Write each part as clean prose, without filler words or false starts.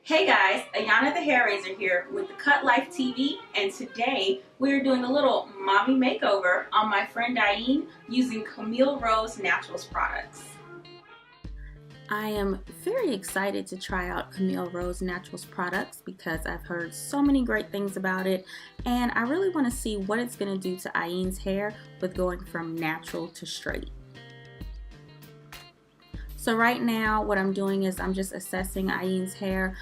Hey guys, Ayana the Hair Raiser here with the Cut Life TV, and today we're doing a little mommy makeover on my friend Diane using Camille Rose Naturals products. I am very excited to try out Camille Rose Naturals products because I've heard so many great things about it, and I really want to see what it's going to do to Ayan's hair with going from natural to straight. So right now what I'm doing is I'm just assessing Ayan's hair.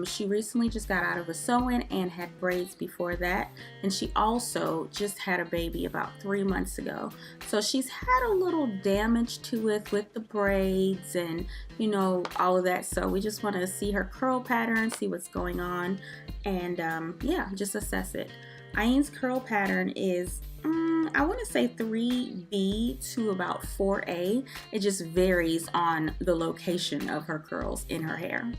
She recently just got out of a sew-in and had braids before that, and she also just had a baby about 3 months ago. So she's had a little damage to it with the braids and all of that. So we just want to see her curl pattern, see what's going on, and yeah, just assess it. Ayan's curl pattern is I want to say 3B to about 4A. It just varies on the location of her curls in her hair.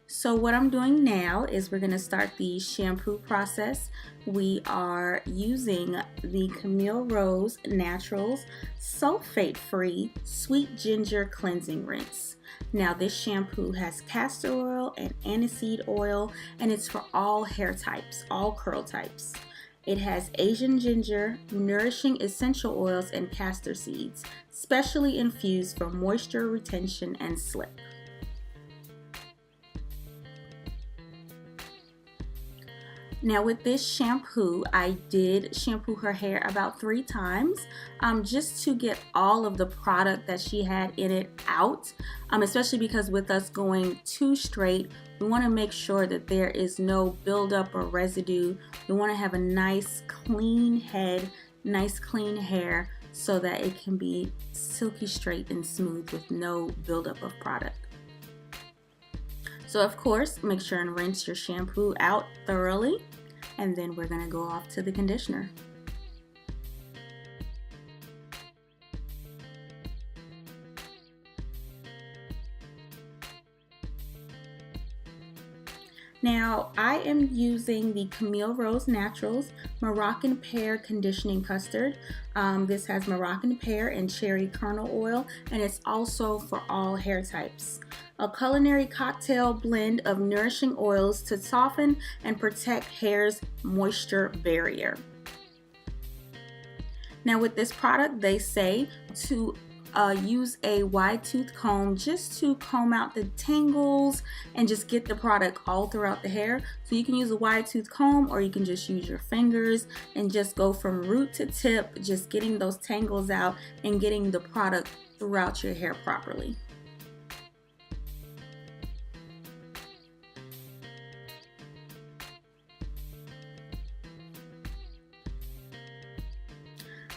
So what I'm doing now is we're going to start the shampoo process. We are using the Camille Rose Naturals sulfate-free sweet ginger cleansing rinse. Now this shampoo has castor oil and aniseed oil, and it's for all hair types, all curl types. It has Asian ginger, nourishing essential oils, and castor seeds, specially infused for moisture retention and slip. Now with this shampoo, I did shampoo her hair about 3 times just to get all of the product that she had in it out, especially because with us going too straight, we want to make sure that there is no buildup or residue. We want to have a nice clean head, nice clean hair, so that it can be silky straight and smooth with no buildup of product. So of course, make sure and rinse your shampoo out thoroughly, and then we're going to go off to the conditioner. Now I am using the Camille Rose Naturals Moroccan Pear Conditioning Custard. This has Moroccan pear and cherry kernel oil, and it's also for all hair types. A culinary cocktail blend of nourishing oils to soften and protect hair's moisture barrier. Now with this product, they say to use a wide tooth comb just to comb out the tangles and just get the product all throughout the hair. So you can use a wide tooth comb, or you can just use your fingers and just go from root to tip, just getting those tangles out and getting the product throughout your hair properly.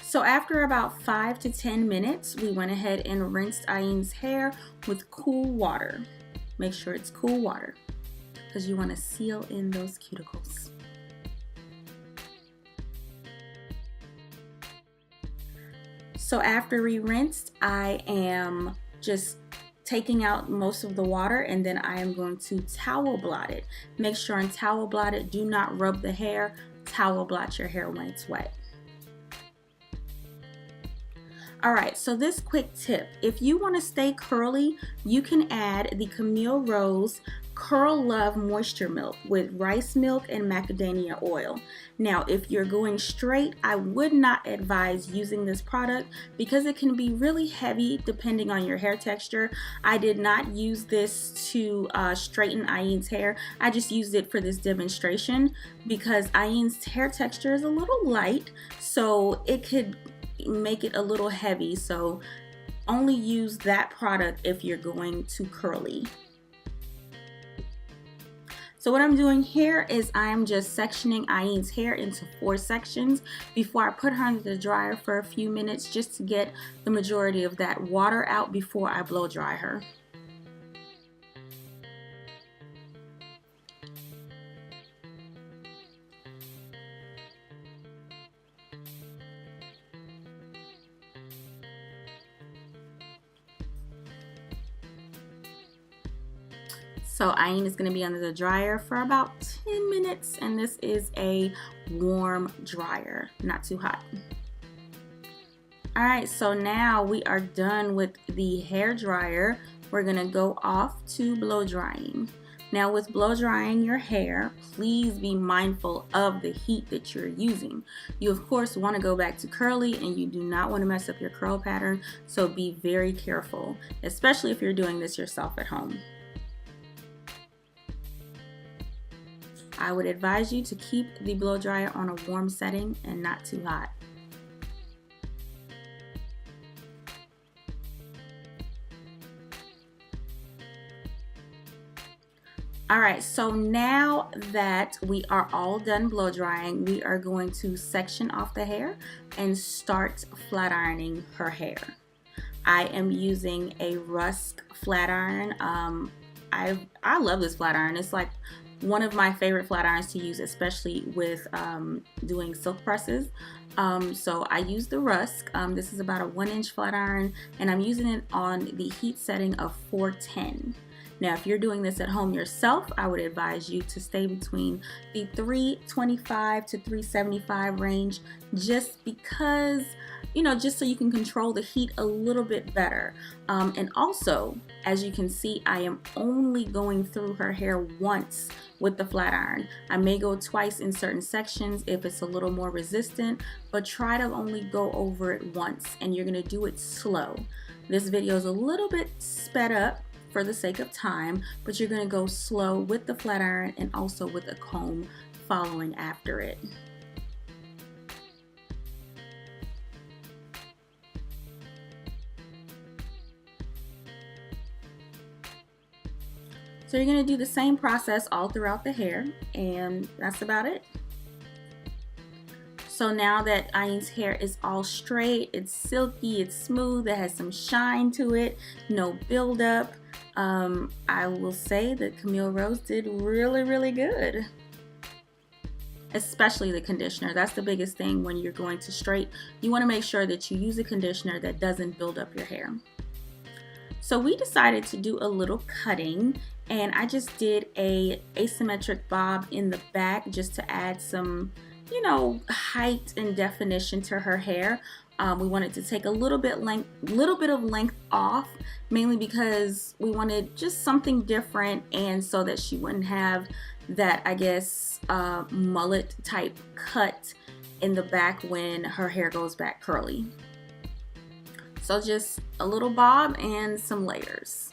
So after about 5 to 10 minutes, we went ahead and rinsed Ayan's hair with cool water. Make sure it's cool water because you want to seal in those cuticles. So after we rinsed, I am just taking out most of the water, and then I am going to towel blot it. Make sure and towel blot it. Do not rub the hair. Towel blot your hair when it's wet. Alright, so this quick tip, if you want to stay curly, you can add the Camille Rose Curl Love Moisture Milk with rice milk and macadamia oil. Now, if you're going straight, I would not advise using this product because it can be really heavy depending on your hair texture. I did not use this to straighten Ayan's hair. I just used it for this demonstration because Ayan's hair texture is a little light, so it could make it a little heavy. So only use that product if you're going too curly. So what I'm doing here is I'm just sectioning Ayan's hair into 4 sections before I put her under the dryer for a few minutes, just to get the majority of that water out before I blow dry her. So Ayan is going to be under the dryer for about 10 minutes, and this is a warm dryer, not too hot. Alright, so now we are done with the hair dryer. We're going to go off to blow drying. Now with blow drying your hair, please be mindful of the heat that you're using. You of course want to go back to curly and you do not want to mess up your curl pattern, so be very careful, especially if you're doing this yourself at home. I would advise you to keep the blow dryer on a warm setting and not too hot. Alright, so now that we are all done blow drying, we are going to section off the hair and start flat ironing her hair. I am using a Rusk flat iron. I love this flat iron. It's like one of my favorite flat irons to use, especially with doing silk presses. So I use the Rusk. This is about a 1-inch flat iron, and I'm using it on the heat setting of 410. Now, if you're doing this at home yourself, I would advise you to stay between the 325 to 375 range, just because, you know, just so you can control the heat a little bit better. And also, as you can see, I am only going through her hair once with the flat iron. I may go twice in certain sections if it's a little more resistant, but try to only go over it once, and you're gonna do it slow. This video is a little bit sped up for the sake of time, but you're going to go slow with the flat iron and also with a comb following after it. So you're going to do the same process all throughout the hair, and that's about it. So now that Ayan's hair is all straight, it's silky, it's smooth, it has some shine to it, no buildup. I will say that Camille Rose did really good. Especially the conditioner. That's the biggest thing when you're going to straight. You want to make sure that you use a conditioner that doesn't build up your hair. So we decided to do a little cutting, and I just did a asymmetric bob in the back just to add some, you know, height and definition to her hair. We wanted to take a little bit of length off, mainly because we wanted just something different, and so that she wouldn't have that, I guess, mullet type cut in the back when her hair goes back curly. So just a little bob and some layers.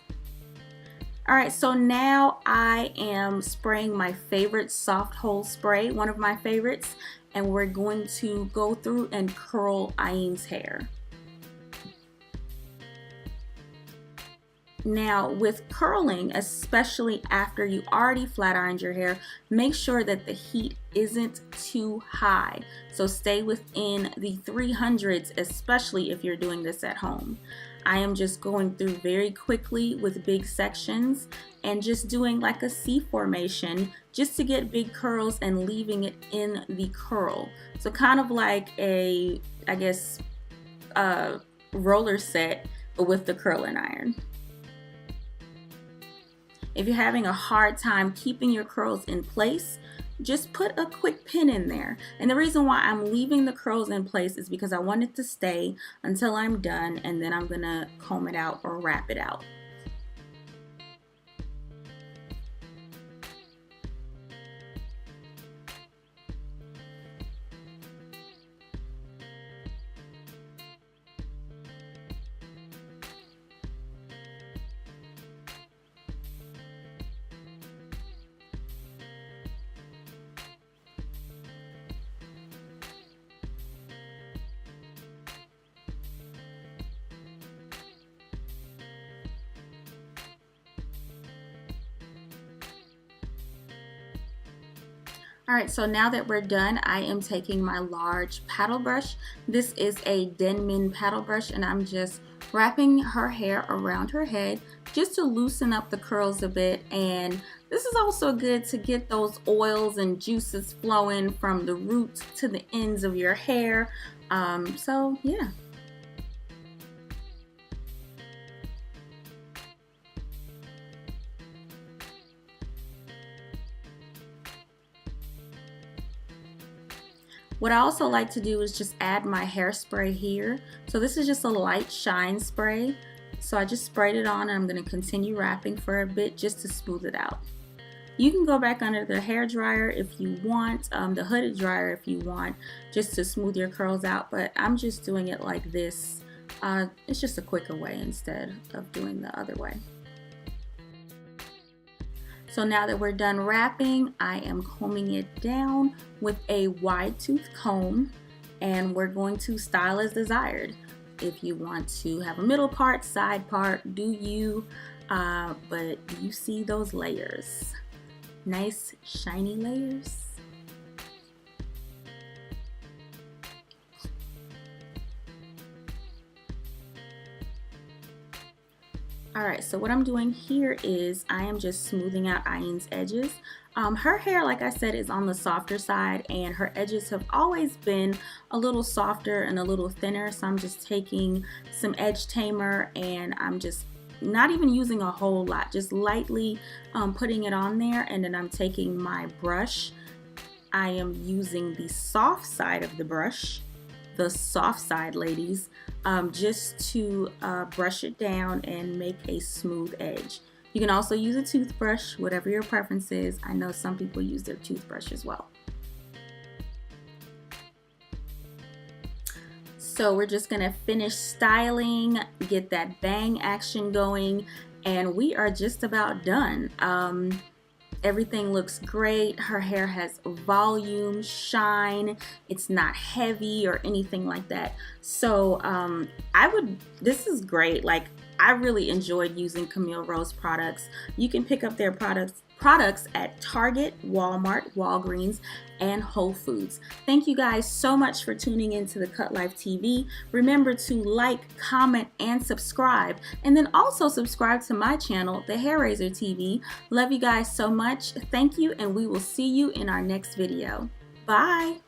Alright, so now I am spraying my favorite soft hold spray, one of my favorites, and we're going to go through and curl Ayan's hair. Now with curling, especially after you already flat ironed your hair, make sure that the heat isn't too high. So stay within the 300s, especially if you're doing this at home. I am just going through very quickly with big sections and just doing like a C formation just to get big curls and leaving it in the curl. So kind of like a, I guess, roller set, but with the curling iron. If you're having a hard time keeping your curls in place, just put a quick pin in there. And the reason why I'm leaving the curls in place is because I want it to stay until I'm done, and then I'm gonna comb it out or wrap it out. Alright, so now that we're done, I am taking my large paddle brush. This is a Denman paddle brush, and I'm just wrapping her hair around her head just to loosen up the curls a bit. And this is also good to get those oils and juices flowing from the roots to the ends of your hair. So yeah. What I also like to do is just add my hairspray here. So this is just a light shine spray. So I just sprayed it on, and I'm going to continue wrapping for a bit just to smooth it out. You can go back under the hair dryer if you want, the hooded dryer if you want, just to smooth your curls out, but I'm just doing it like this. It's just a quicker way instead of doing the other way. So now that we're done wrapping, I am combing it down with a wide tooth comb, and we're going to style as desired. If you want to have a middle part, side part, do you, but you see those layers. Nice shiny layers. Alright, so what I'm doing here is I am just smoothing out Ayan's edges. Her hair, like I said, is on the softer side, and her edges have always been a little softer and a little thinner, so I'm just taking some edge tamer and I'm just not even using a whole lot, just lightly putting it on there, and then I'm taking my brush. I am using the soft side of the brush, the soft side, ladies, just to brush it down and make a smooth edge. You can also use a toothbrush, whatever your preference is. I know some people use their toothbrush as well. So we're just gonna finish styling, get that bang action going, and we are just about done. Everything looks great. Her hair has volume, shine. It's not heavy or anything like that. So this is great. Like, I really enjoyed using Camille Rose products. You can pick up their products at Target, Walmart, Walgreens, and Whole Foods. Thank you guys so much for tuning into the Cut Life TV. Remember to like, comment, and subscribe. And then also subscribe to my channel, The Hair Raiser TV. Love you guys so much. Thank you, and we will see you in our next video. Bye.